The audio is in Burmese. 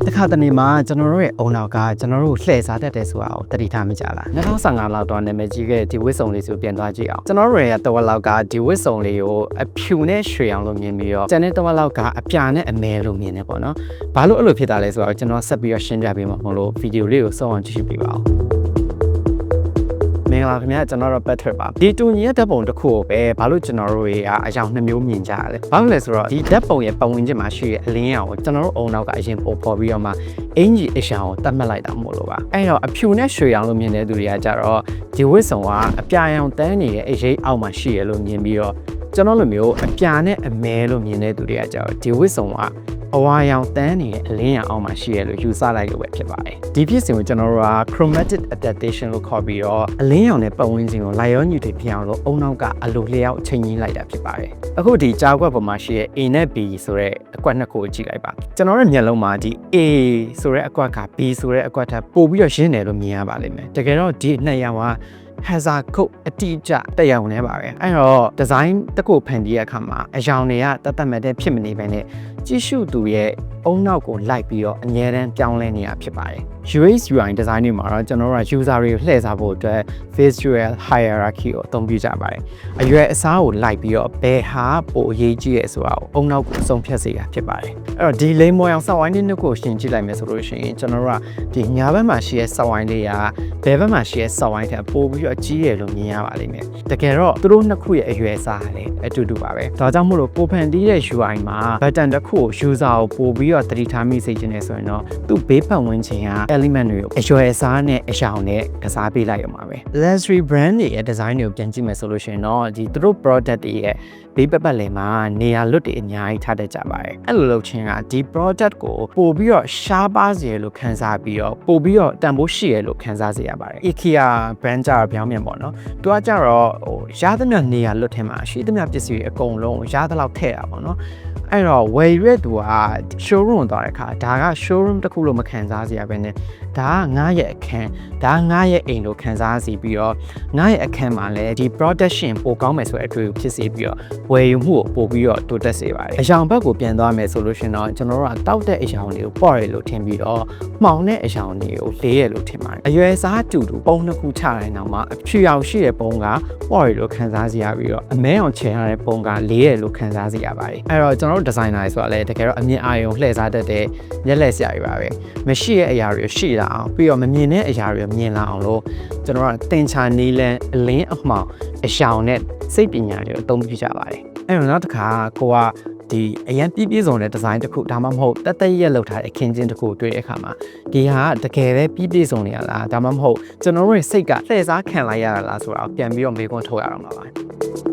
တခါတနေ့မှာကျွန်တော်တို့ရဲ့အုံနောက်ကကျွန်တော်တို့လှည့်စားတတ်တယ်ဆိုတာကိုတတိထားမိကြလား2015လောက်တော့နာမည်ကြီးခဲ့ဒီဝစ်စုံလေးဆိုပြန်သွားကြည့်အောင်ကျွန်တော်တို့ရဲ့တဝက်လောက်ကဒီဝစ်စုံလေးကိုအဖြူနဲ့ရွှေအောင်လို့မြင်ပြီးတော့ကျန်တဲ့တဝက်လောက်ကအပြာနဲ့အမဲလို့မြင်နေပေါ့နော်ဘာလို့အဲ့လိုဖြစ်တာလဲဆိုတော့ကျွန်တော်ဆက်ပြီးတော့ရှင်းပြပေးမှာမဟုတ်လို့ဗီဒီယိုလေးကိုစောင့်အောင်ကြည့်ပေးပါဦးမင်္ဂလာခင်ဗျာကျွန်တော်တို့ Patrick ပါဒီတူညီရဲ့ဓာတ်ပုံတစ်ခုကိုပဲဘာလို့ကျွန်တော်တို့တွေကအကြောင်း2မျိုးမြင်ကြရလဲဘာလို့လဲဆိုတော့ဒီဓာတ်ပုံရဲ့ပတ်ဝန်းကျင်မှာရှိတဲ့အလင်းရောင်ကိုကျွန်တော်တို့အုံနောက်ကအရင်ပေါ်ပြီးတော့မှအင်ဂျီအရှောင်ကိုတတ်မှတ်လိုက်တာမို့လို့ပါအဲ့တော့အဖြူနဲ့ရွှေရောင်လို့မြင်တဲ့သူတွေကကြတော့ဒီဝစ်စုံကအပြာရောင်တန်းနေတဲ့အရေးအောက်မှာရှိရလို့မြင်ပြီးတော့ကျွန်တော်လိုမျိုးအပြာနဲ့အမဲလို့မြင်တဲ့သူတွေကကြတော့ဒီဝစ်စုံကအဝါရောင်တန်းနေတဲ့အလင်းရောင်အောက်မှာရှိရလို့ယူဆလိုက်လို့ပဲဖြစ်ပါတယ်ဒီဖြစ်စဉ်ကိုကျွန်တော်တို့က chromatic adaptation လို့ခေါ်ပြီးတော့အလင်းရောင်နဲ့ပတ်ဝန်းကျင်ကိုလိုက်ရောညူတွေဖြစ်အောင်လို့အုံနောက်ကအလိုလျောက်ချိန်ကြီးလိုက်တာဖြစ်ပါတယ်အခုဒီကြားကွက်ပေါ်မှာရှိတဲ့ A နဲ့ B ဆိုတဲ့အကွက်နှစ်ခုကိုကြည့်လိုက်ပါကျွန်တော်ရဲ့မျက်လုံးမှာဒီ A ဆိုတဲ့အကွက်က B ဆိုတဲ့အကွက်ထပ်ပို့ပြီးတော့ရှင်းတယ်လို့မြင်ရပါလိမ့်မယ်တကယ်တော့ဒီနှစ်ရောင်ကhazard code အတိအကျတက်ရောင်နေပါပဲအဲ့တော့ design တစ်ခုဖန်တီးရအခါမှာအရောင်တွေကတတ်မှတ်တဲ့ဖြစ်မနေဘဲနဲ့ကြည့်ရှုသူရဲ့အုံနောက်ကိုလိုက်ပြီးတော့အငြင်းတန်းပြောင်းလဲနေတာဖြစ်ပါတယ် UX UI design တွေမှာတော့ကျွန်တော်တို့က user တွေကိုလှည့်စားဖို့အတွက် visual hierarchy ကိုအသုံးပြုကြပါတယ်အရွယ်အစားကိုလိုက်ပြီးတော့ဘယ်ဟာပိုအရေးကြီးရဲဆိုတာကိုအုံနောက်ကိုအဆုံးဖြတ်စေတာဖြစ်ပါတယ်အဲ့တော့ဒီလိမ်မော်အောင်စောက်ဝိုင်းနှစ်ကိုရှင်းကြည့်လိုက်မယ်ဆိုလို့ရှိရင်ကျွန်တော်တို့ကဒီညာဘက်မှာရှိတဲ့စောက်ဝိုင်းလေးကဘယ်ဘက်မှာရှိတဲ့စောက်ဝိုင်းထက်ပိုပြီးတော့ကြီးရလို့မြင်ရပါလိမ့်မယ်တကယ်တော့သူတို့နှစ်ခုရဲ့အရွယ်အစားလည်းအတူတူပါပဲဒါကြောင့်မို့လို့ကိုဖန်တီးတဲ့ UI မှာ button တစ်ခုကို user ကိုပို့ပြီးတော့သတိထားမိစေချင်တယ်ဆိုရင်တော့သူ့ဘေးပတ်ဝန်းကျင်က element တွေကိုအရွယ်အစားနဲ့အရောင်နဲ့ကစားပေးလိုက်ရမှာပဲ luxury brand တွေရဲ့ design တွေကိုပြန်ကြည့်မယ်ဆိုလို့ရှိရင်တော့ဒီသူတို့ product တွေရဲ့ဘေးပတ်လည်မှာနေရာလွတ်တွေအများကြီးထားတတ်ကြပါတယ်အဲ့လိုလုပ်ခြင်းကဒီ product ကိုပို့ပြီးတော့ရှားပါးစေလို့ခန်းစားပြီးတော့ပို့ပြီးတော့တန်ဖိုးရှိရလို့ခန်းစားစေရပါတယ် IKEA brand ကြတော့ပြောင်းပြန်ပေါ့နော်သူကကြတော့ရသမျှနေရာလွတ်ထဲမှာရှိသမျှပစ္စည်းတွေအကုန်လုံးရသလောက်ထည့်တာပေါ့နော်အဲ့တော့ဝယ်ရွက်သူက showroom သွားတဲ့အခါဒါက showroom တစ်ခုလို့မခံစားစေရဘဲနဲ့ဒါကငါရဲ့အခန်းဒါငါရဲ့အိမ်လို့ခံစားစီပြီးတော့ငါရဲ့အခန်းမှာလည်းဒီ production ပိုကောင်းမယ်ဆိုတဲ့အတွေ့အကြုံဖြစ်စေပြီးတော့ဝယ်ယူမှုကိုပို့ပြီးတော့တိုးတက်စေပါတယ်အရောင်ဘက်ကိုပြန်သွားမယ်ဆိုလို့ရှင်တော့ကျွန်တော်တို့ကတောက်တဲ့အရောင်တွေကိုပေါ့ရလို့ထင်ပြီးတော့မှောင်တဲ့အရောင်တွေကိုလေးရလို့ထင်ပါတယ်အရွယ်စားတူပုံနှစ်ခုချတဲ့နောက်မှာအဖြူရောင်ရှိတဲ့ပုံကပေါ့ရလို့ခံစားစီရပြီးတော့အမဲအောင်ချင်ရတဲ့ပုံကလေးရလို့ခံစားစီရပါတယ်အဲ့တော့ကျွန်တော်တို့ designer တွေဆိုတာလည်းတကယ်တော့အမြင်အာရုံလှည့်စားတတ်တဲ့မျက်လက်ဆရာတွေပါပဲမရှိတဲ့အရာတွေရှိလာအောင်ပြီးတော့မမြင်တဲ့အရာတွေမြင်လာအောင်လို့ကျွန်တော်ကတင်ချာနီးလန်းအလင်းအမှောင်အရှောင်နဲ့စိတ်ပညာတွေကိုအသုံးပြုကြပါတယ်အဲ့တော့နောက်တစ်ခါကိုကဒီအရန်ပြည့်စုံတဲ့ design တစ်ခုဒါမှမဟုတ်တက်ရက်လောက်ထားတဲ့အခင်းချင်းတစ်ခုတွေ့တဲ့အခါမှာဒီဟာတကယ်ပဲပြည့်စုံနေရလားဒါမှမဟုတ်ကျွန်တော်တို့ရဲ့စိတ်ကလှည့်စားခံလိုက်ရတာလားဆိုတာကိုပြန်ပြီးတော့မေးခွန်းထုတ်ရအောင်ပါ